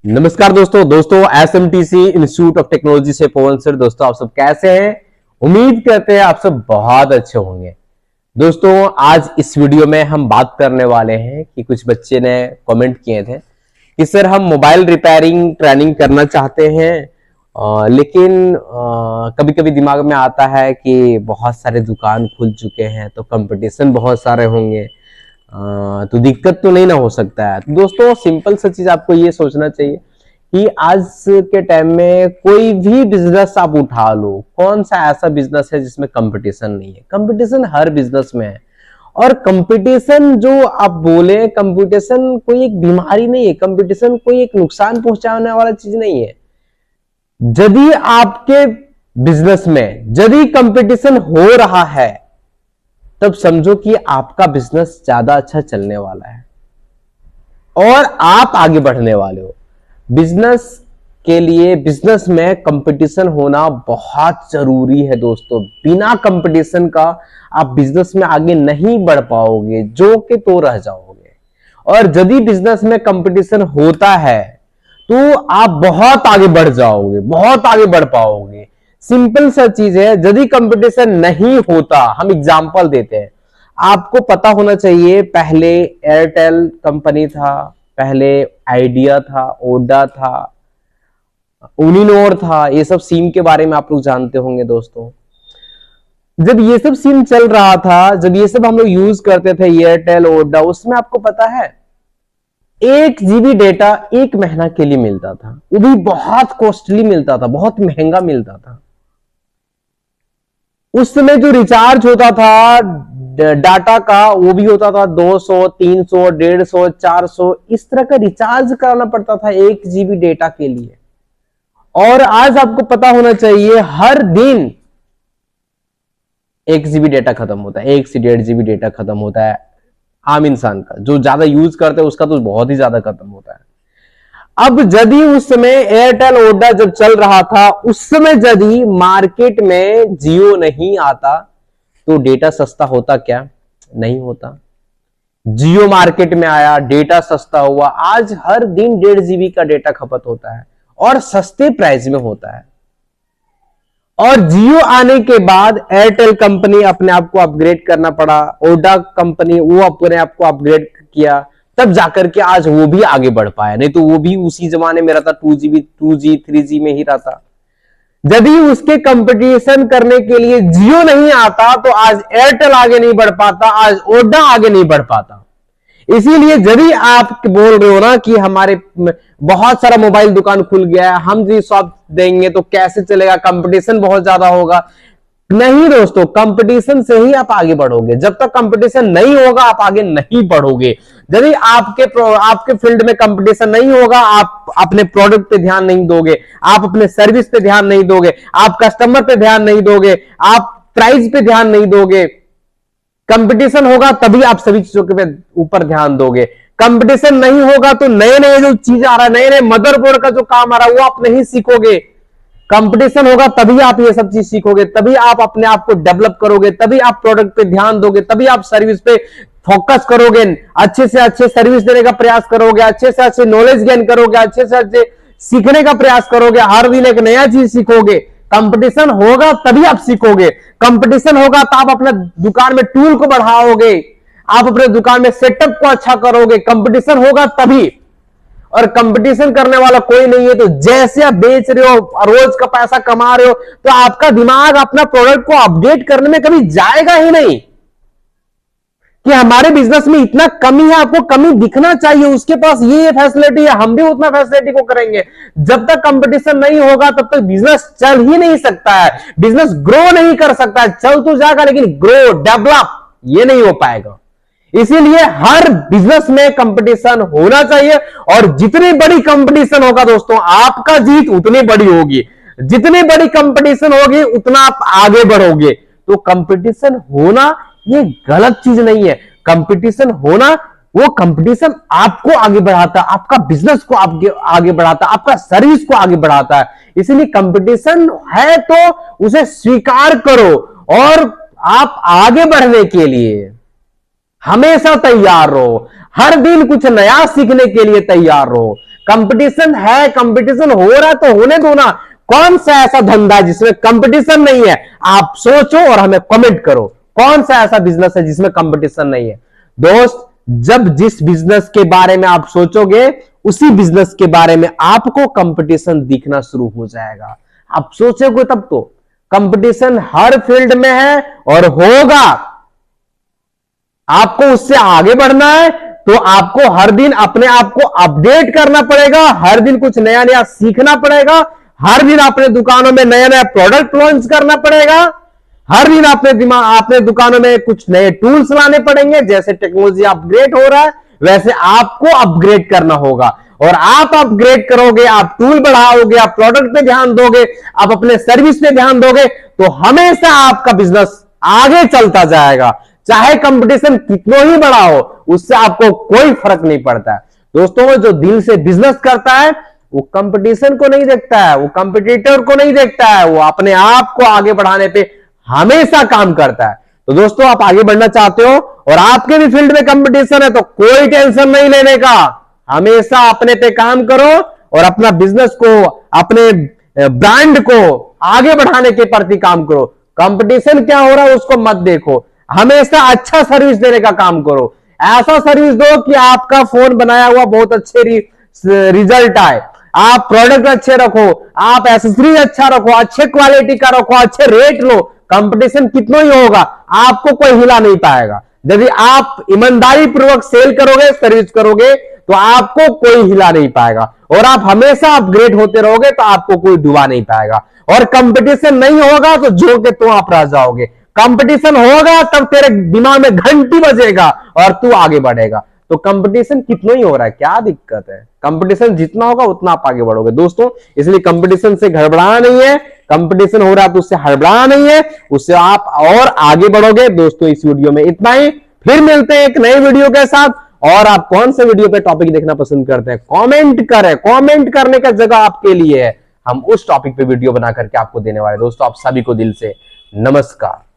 नमस्कार दोस्तों एसएमटीसी institute of technology से पवन सर। दोस्तों आप सब कैसे हैं? उम्मीद करते हैं आप सब बहुत अच्छे होंगे। दोस्तों आज इस वीडियो में हम बात करने वाले हैं कि कुछ बच्चे ने कमेंट किए थे कि सर हम मोबाइल रिपेयरिंग ट्रेनिंग करना चाहते हैं, लेकिन कभी कभी दिमाग में आता है कि बहुत सारे दुकान खुल चुके हैं तो कंपटीशन बहुत सारे होंगे, तो दिक्कत तो नहीं ना हो सकता है। तो दोस्तों सिंपल सा चीज आपको ये सोचना चाहिए कि आज के टाइम में कोई भी बिजनेस आप उठा लो, कौन सा ऐसा बिजनेस है जिसमें कंपटीशन नहीं है? कंपटीशन हर बिजनेस में है। और कंपटीशन जो आप बोले, कंपटीशन कोई एक बीमारी नहीं है, कंपटीशन कोई एक नुकसान पहुंचाने वाला चीज नहीं है। यदि आपके बिजनेस में यदि कंपटीशन हो रहा है तब समझो कि आपका बिजनेस ज्यादा अच्छा चलने वाला है और आप आगे बढ़ने वाले हो। बिजनेस के लिए बिजनेस में कंपटीशन होना बहुत जरूरी है दोस्तों। बिना कंपटीशन का आप बिजनेस में आगे नहीं बढ़ पाओगे, जो कि तो रह जाओगे। और यदि बिजनेस में कंपटीशन होता है तो आप बहुत आगे बढ़ जाओगे, बहुत आगे बढ़ पाओगे। सिंपल सा चीज है, यदि कंपटीशन नहीं होता, हम एग्जांपल देते हैं, आपको पता होना चाहिए पहले एयरटेल कंपनी था, पहले आइडिया था, ओडा था, यूनिनोर था, ये सब सिम के बारे में आप लोग जानते होंगे दोस्तों। जब ये सब सिम चल रहा था, जब ये सब हम लोग यूज करते थे एयरटेल ओडा, उसमें आपको पता है 1 GB डेटा 1 महीना के लिए मिलता था। वो भी बहुत कॉस्टली मिलता था, बहुत महंगा मिलता था। उस समय जो रिचार्ज होता था डाटा का, वो भी होता था 200, 300, 150, 400, इस तरह का रिचार्ज कराना पड़ता था 1 GB डेटा के लिए। और आज आपको पता होना चाहिए हर दिन 1 GB डेटा खत्म होता है, 1 से 1.5 GB डेटा खत्म होता है आम इंसान का। जो ज्यादा यूज करते हैं उसका तो बहुत ही ज्यादा खत्म होता है। अब यदि उस समय एयरटेल ओडा जब चल रहा था, उस समय यदि मार्केट में जियो नहीं आता तो डेटा सस्ता होता क्या? नहीं होता। जियो मार्केट में आया, डेटा सस्ता हुआ, आज हर दिन 1.5 GB का डेटा खपत होता है और सस्ते प्राइस में होता है। और जियो आने के बाद एयरटेल कंपनी अपने आप को अपग्रेड करना पड़ा, ओडा कंपनी वो अपने आप को अपग्रेड किया, तब जाकर के आज वो भी आगे बढ़ पाया। नहीं तो वो भी उसी जमाने में रहता, 2GB 2G 3G में ही रहता। यदि उसके कंपटीशन करने के लिए जियो नहीं आता तो आज एयरटेल आगे नहीं बढ़ पाता, आज ओडा आगे नहीं बढ़ पाता। इसीलिए यदि आप बोल रहे हो ना कि हमारे बहुत सारा मोबाइल दुकान खुल गया है, हम जी शॉप देंगे तो कैसे चलेगा, कंपटीशन बहुत ज्यादा होगा। नहीं दोस्तों, कंपटीशन से ही आप आगे बढ़ोगे। जब तक कंपटीशन नहीं होगा आप आगे नहीं बढ़ोगे। यदि आपके फील्ड में कंपटीशन नहीं होगा, आप अपने प्रोडक्ट पे ध्यान नहीं दोगे, आप अपने सर्विस पे ध्यान नहीं दोगे, आप कस्टमर पे ध्यान नहीं दोगे, आप प्राइस पे ध्यान नहीं दोगे। कंपटीशन होगा तभी आप सभी चीजों के ऊपर ध्यान दोगे। कंपटीशन नहीं होगा तो नए नए जो चीज आ रहा है, नए नए मदरबोर्ड का जो काम आ रहा है वो आप नहीं सीखोगे। कंपटीशन होगा तभी आप ये सब चीज सीखोगे, तभी आप अपने आप को डेवलप करोगे, तभी आप प्रोडक्ट पे ध्यान दोगे, तभी आप सर्विस पे फोकस करोगे, अच्छे से अच्छे सर्विस देने का प्रयास करोगे, अच्छे से अच्छे नॉलेज गेन करोगे, अच्छे से अच्छे सीखने का प्रयास करोगे, हर दिन एक नया चीज सीखोगे। कंपटीशन होगा तभी आप सीखोगे। कंपटीशन होगा तो आप अपने दुकान में टूल को बढ़ाओगे, आप अपने दुकान में सेटअप को अच्छा करोगे। कंपटीशन होगा तभी। और कंपटीशन करने वाला कोई नहीं है तो जैसे आप बेच रहे हो, रोज का पैसा कमा रहे हो, तो आपका दिमाग अपना प्रोडक्ट को अपडेट करने में कभी जाएगा ही नहीं कि हमारे बिजनेस में इतना कमी है, आपको कमी दिखना चाहिए, उसके पास ये फैसिलिटी है, हम भी उतना फैसिलिटी को करेंगे। जब तक कंपटीशन नहीं होगा तब तक बिजनेस चल ही नहीं सकता है, बिजनेस ग्रो नहीं कर सकता है। चल तो जाएगा लेकिन ग्रो डेवलप ये नहीं हो पाएगा। इसीलिए हर बिजनेस में कंपटीशन होना चाहिए और जितनी बड़ी कंपटीशन होगा दोस्तों, आपका जीत उतनी बड़ी होगी। जितनी बड़ी कंपटीशन होगी उतना आप आगे बढ़ोगे। तो कंपटीशन होना ये गलत चीज नहीं है। कंपटीशन होना, वो कंपटीशन आपको आगे बढ़ाता है, आपका बिजनेस को आगे बढ़ाता है, आपका सर्विस को आगे बढ़ाता है। इसीलिए कंपटीशन है तो उसे स्वीकार करो और आप आगे बढ़ने के लिए हमेशा तैयार रहो, हर दिन कुछ नया सीखने के लिए तैयार रहो। कंपटीशन है, कंपटीशन हो रहा है तो होने दो ना। कौन सा ऐसा धंधा है जिसमें कंपटीशन नहीं है? आप सोचो और हमें कमेंट करो, कौन सा ऐसा बिजनेस है जिसमें कंपटीशन नहीं है? दोस्त, जब जिस बिजनेस के बारे में आप सोचोगे उसी बिजनेस के बारे में आपको कंपटीशन दिखना शुरू हो जाएगा। आप सोचोगे तब तो। कंपटीशन हर फील्ड में है और होगा। आपको उससे आगे बढ़ना है तो आपको हर दिन अपने आप को अपडेट करना पड़ेगा, हर दिन कुछ नया नया सीखना पड़ेगा, हर दिन अपने दुकानों में नया नया प्रोडक्ट लॉन्च करना पड़ेगा, हर दिन अपने दुकानों में कुछ नए टूल्स लाने पड़ेंगे। जैसे टेक्नोलॉजी अपग्रेड हो रहा है वैसे आपको अपग्रेड करना होगा, और आप अपग्रेड करोगे, आप टूल बढ़ाओगे, आप प्रोडक्ट पे ध्यान दोगे, आप अपने सर्विस पे ध्यान दोगे तो हमेशा आपका बिजनेस आगे चलता जाएगा। चाहे कंपटीशन कितना ही बड़ा हो, उससे आपको कोई फर्क नहीं पड़ता है। दोस्तों, जो दिल से बिजनेस करता है वो कंपटीशन को नहीं देखता है, वो कंपटीटर को नहीं देखता है, वो अपने आप को आगे बढ़ाने पे हमेशा काम करता है। तो दोस्तों, आप आगे बढ़ना चाहते हो और आपके भी फील्ड में कंपटीशन है तो कोई टेंशन नहीं लेने का। हमेशा अपने पे काम करो और अपना बिजनेस को, अपने ब्रांड को आगे बढ़ाने के प्रति काम करो। कंपटीशन क्या हो रहा है उसको मत देखो, हमेशा अच्छा सर्विस देने का काम करो। ऐसा सर्विस दो कि आपका फोन बनाया हुआ बहुत अच्छे रिजल्ट आए, आप प्रोडक्ट अच्छे रखो, आप एसेसरीज अच्छा रखो, अच्छे क्वालिटी का रखो, अच्छे रेट लो। कंपटीशन कितना ही होगा, आपको कोई हिला नहीं पाएगा। यदि आप ईमानदारी पूर्वक सेल करोगे, सर्विस करोगे तो आपको कोई हिला नहीं पाएगा, और आप हमेशा अपग्रेड होते रहोगे तो आपको कोई डुबा नहीं पाएगा। और कंपटीशन नहीं होगा तो जो के तो आप रह जाओगे। कंपटीशन होगा तब तेरे दिमाग में घंटी बजेगा और तू आगे बढ़ेगा। तो कंपटीशन कितना ही हो रहा है, क्या दिक्कत है? कंपटीशन जितना होगा उतना आप आगे बढ़ोगे दोस्तों। इसलिए कंपटीशन से घबराना नहीं है, कंपटीशन हो रहा है तो उससे हड़बड़ाना नहीं है, उससे आप और आगे बढ़ोगे। दोस्तों, इस वीडियो में इतना ही, फिर मिलते हैं एक नई वीडियो के साथ। और आप कौन से वीडियो पे टॉपिक देखना पसंद करते हैं कमेंट करें, कमेंट करने का जगह आपके लिए है, हम उस टॉपिक पे वीडियो बना करके आपको देने वाले। दोस्तों, आप सभी को दिल से नमस्कार।